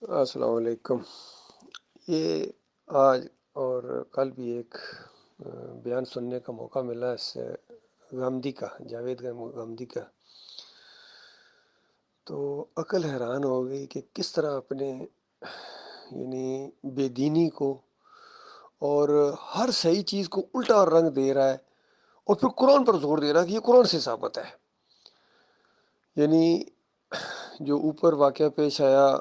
السلام علیکم۔ یہ آج اور کل بھی ایک بیان سننے کا موقع ملا اس سے غامدی کا، جاوید غامدی کا۔ تو عقل حیران ہو گئی کہ کس طرح اپنے یعنی بے دینی کو اور ہر صحیح چیز کو الٹا رنگ دے رہا ہے، اور پھر قرآن پر زور دے رہا ہے کہ یہ قرآن سے ثابت ہے۔ یعنی جو اوپر واقعہ پیش آیا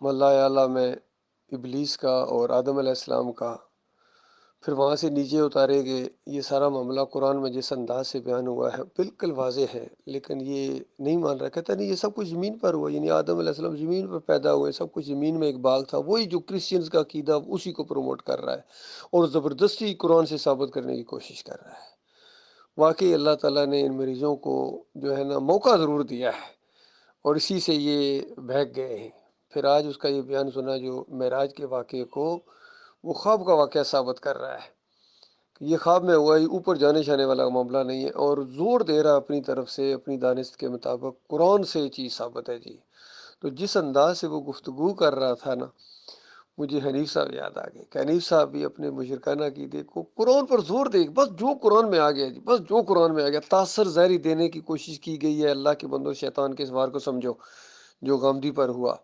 ملا اعلیٰ میں ابلیس کا اور آدم علیہ السلام کا، پھر وہاں سے نیچے اتارے گئے، یہ سارا معاملہ قرآن میں جس انداز سے بیان ہوا ہے بالکل واضح ہے، لیکن یہ نہیں مان رہا، کہتا نہیں یہ سب کچھ زمین پر ہوا، یعنی آدم علیہ السلام زمین پر پیدا ہوئے، سب کچھ زمین میں ایک باغ تھا، وہی جو کرسچنز کا عقیدہ اسی کو پروموٹ کر رہا ہے اور زبردستی قرآن سے ثابت کرنے کی کوشش کر رہا ہے۔ واقعی اللہ تعالیٰ نے ان مریضوں کو جو ہے نا موقع ضرور دیا ہے، اور اسی سے یہ بہک گئے ہیں۔ پھر آج اس کا یہ بیان سنا جو معراج کے واقعے کو وہ خواب کا واقعہ ثابت کر رہا ہے کہ یہ خواب میں ہوا، یہ اوپر جانے جانے والا معاملہ نہیں ہے، اور زور دے رہا اپنی طرف سے اپنی دانست کے مطابق قرآن سے یہ چیز ثابت ہے جی۔ تو جس انداز سے وہ گفتگو کر رہا تھا نا، مجھے حنیف صاحب یاد آ گئے کہ حنیف صاحب بھی اپنے مشرکانہ عقیدے کو قرآن پر زور دے، بس جو قرآن میں آ گیا جی، بس جو قرآن میں آ گیا، تاثر ظاہری دینے کی کوشش کی گئی ہے۔ اللہ کے بندو، شیطان کے اس وار کو سمجھو جو غامدی پر ہوا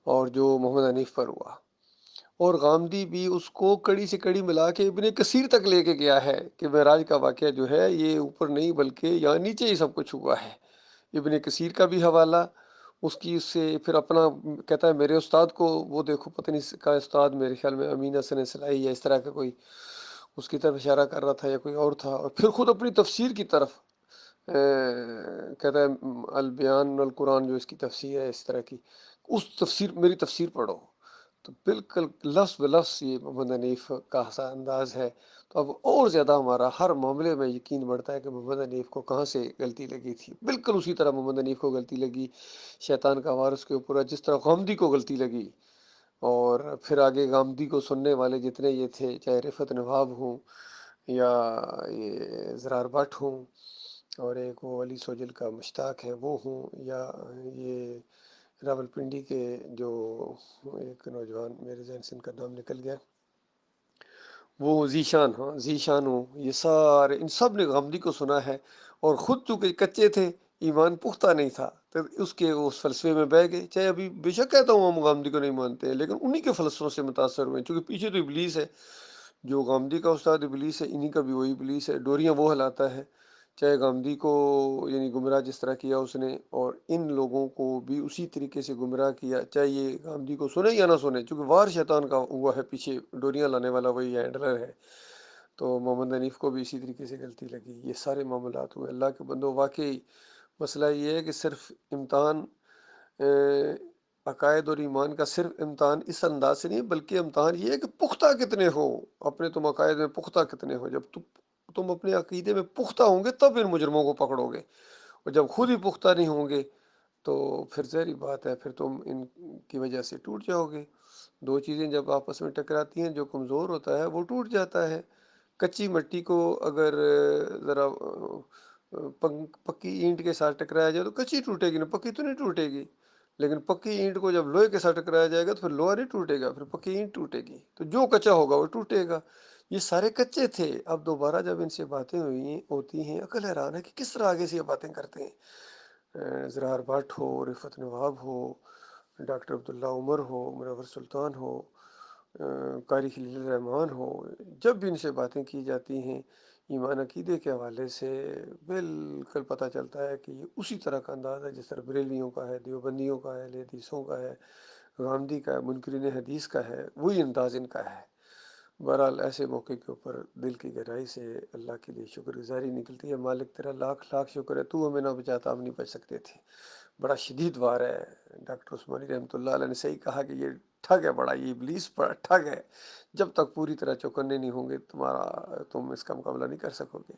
اور جو محمد حنیف پر ہوا، اور غامدی بھی اس کو کڑی سے کڑی ملا کے ابن کثیر تک لے کے گیا ہے کہ معراج کا واقعہ جو ہے یہ اوپر نہیں بلکہ یہاں نیچے ہی سب کچھ ہوا ہے۔ ابن کثیر کا بھی حوالہ اس کی، اس سے پھر اپنا کہتا ہے میرے استاد کو وہ دیکھو، پتہ نہیں اس کا استاد میرے خیال میں امین حسن اصلاحی یا اس طرح کا کوئی اس کی طرف اشارہ کر رہا تھا یا کوئی اور تھا، اور پھر خود اپنی تفسیر کی طرف کہتا ہے البیان القرآن جو اس کی تفسیر ہے اس طرح کی، اس تفسیر میری تفسیر پڑھو۔ تو بالکل لفظ بلفظ یہ محمد حنیف کا سا انداز ہے۔ تو اب اور زیادہ ہمارا ہر معاملے میں یقین بڑھتا ہے کہ محمد حنیف کو کہاں سے غلطی لگی تھی۔ بالکل اسی طرح محمد حنیف کو غلطی لگی شیطان کا وار اس کے اوپر ہے، جس طرح غامدی کو غلطی لگی، اور پھر آگے غامدی کو سننے والے جتنے یہ تھے، چاہے رفعت نواب ہوں یا یہ زرار بٹ ہوں، اور ایک وہ علی سوجل کا مشتاق ہے وہ ہوں، یا یہ راول پنڈی کے جو ایک نوجوان میرے ذہن سے ان کا نام نکل گیا، وہ ذیشان، ہاں ذیشان ہوں، یہ سارے ان سب نے غامدی کو سنا ہے، اور خود چونکہ کچے تھے، ایمان پختہ نہیں تھا، تو اس کے اس فلسفے میں بہ گئے۔ چاہے ابھی بے شک کہتا ہوں ہم غامدی کو نہیں مانتے ہیں، لیکن انہی کے فلسفوں سے متاثر ہوئے، چونکہ پیچھے تو ابلیس ہے، جو غامدی کا استاد ابلیس ہے، انہی کا بھی وہی ابلیس ہے، ڈوریاں وہ ہلاتا ہے۔ چاہے غامدی کو یعنی گمراہ جس طرح کیا اس نے، اور ان لوگوں کو بھی اسی طریقے سے گمراہ کیا، چاہے یہ غامدی کو سنے یا نہ سنے، چونکہ وار شیطان کا ہوا ہے، پیچھے ڈوریاں لانے والا وہی ہینڈلر ہے۔ تو محمد حنیف کو بھی اسی طریقے سے غلطی لگی۔ یہ سارے معاملات ہوئے اللہ کے بندوں۔ واقعی مسئلہ یہ ہے کہ صرف امتحان عقائد اور ایمان کا صرف امتحان اس انداز سے نہیں، بلکہ امتحان یہ ہے کہ پختہ کتنے ہو، اپنے تم عقائد میں پختہ کتنے ہو۔ جب تم اپنے عقیدے میں پختہ ہوں گے تب ان مجرموں کو پکڑو گے، اور جب خود ہی پختہ نہیں ہوں گے تو پھر ظاہری بات ہے، پھر تم ان کی وجہ سے ٹوٹ جاؤ گے۔ دو چیزیں جب آپس میں ٹکراتی ہیں، جو کمزور ہوتا ہے وہ ٹوٹ جاتا ہے۔ کچی مٹی کو اگر ذرا پکی اینٹ کے ساتھ ٹکرایا جائے تو کچی ٹوٹے گی نا، پکی تو نہیں ٹوٹے گی، لیکن پکی اینٹ کو جب لوہے کے ساتھ ٹکرایا جائے گا تو پھر لوہا نہیں ٹوٹے گا، پھر پکی اینٹ ٹوٹے گی۔ تو جو کچا ہوگا وہ ٹوٹے گا۔ یہ سارے کچے تھے، اب دوبارہ جب ان سے باتیں ہوتی ہیں، عقل حیران ہے کہ کس طرح آگے سے یہ باتیں کرتے ہیں۔ زرار but who, Rifat Nawab who, doctor عبداللہ عمر ہو، منور سلطان ہو، قاری خلیل الرحمن ہو، جب بھی ان سے باتیں کی جاتی ہیں ایمان عقیدے کے حوالے سے، بالکل پتہ چلتا ہے کہ یہ اسی طرح کا انداز ہے جس طرح بریلویوں کا ہے، دیوبندیوں کا ہے، اہل حدیثوں کا ہے، غامدی کا ہے، منکرین حدیث کا ہے، وہی انداز ان کا ہے۔ بہرحال ایسے موقع کے اوپر دل کی گہرائی سے اللہ کے لیے شکر گزاری نکلتی ہے۔ مالک تیرا لاکھ لاکھ شکر ہے، تو ہمیں نہ بچاتا ہم نہیں بچ سکتے تھے۔ بڑا شدید وار ہے۔ ڈاکٹر عثمانی رحمۃ اللہ علیہ نے صحیح کہا کہ یہ ٹھگ ہے، بڑا یہ ابلیس بڑا ٹھگ ہے، جب تک پوری طرح چوکنے نہیں ہوں گے تم اس کا مقابلہ نہیں کر سکو گے۔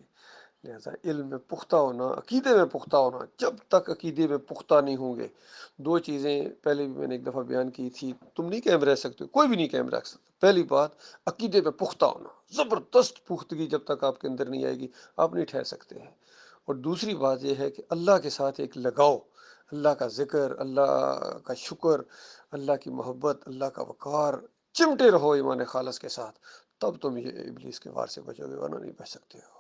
لہٰذا علم میں پختہ ہونا، عقیدے میں پختہ ہونا، جب تک عقیدے میں پختہ نہیں ہوں گے، دو چیزیں پہلے بھی میں نے ایک دفعہ بیان کی تھی، تم نہیں قائم رہ سکتے، کوئی بھی نہیں قائم رکھ سکتا۔ پہلی بات عقیدے میں پختہ ہونا، زبردست پختگی جب تک آپ کے اندر نہیں آئے گی آپ نہیں ٹھہر سکتے ہیں۔ اور دوسری بات یہ ہے کہ اللہ کے ساتھ ایک لگاؤ، اللہ کا ذکر، اللہ کا شکر، اللہ کی محبت، اللہ کا وقار، چمٹے رہو ایمان خالص کے ساتھ، تب تم یہ ابلیس کے وار سے بچو گے، ورنہ نہیں بچ سکتے ہو۔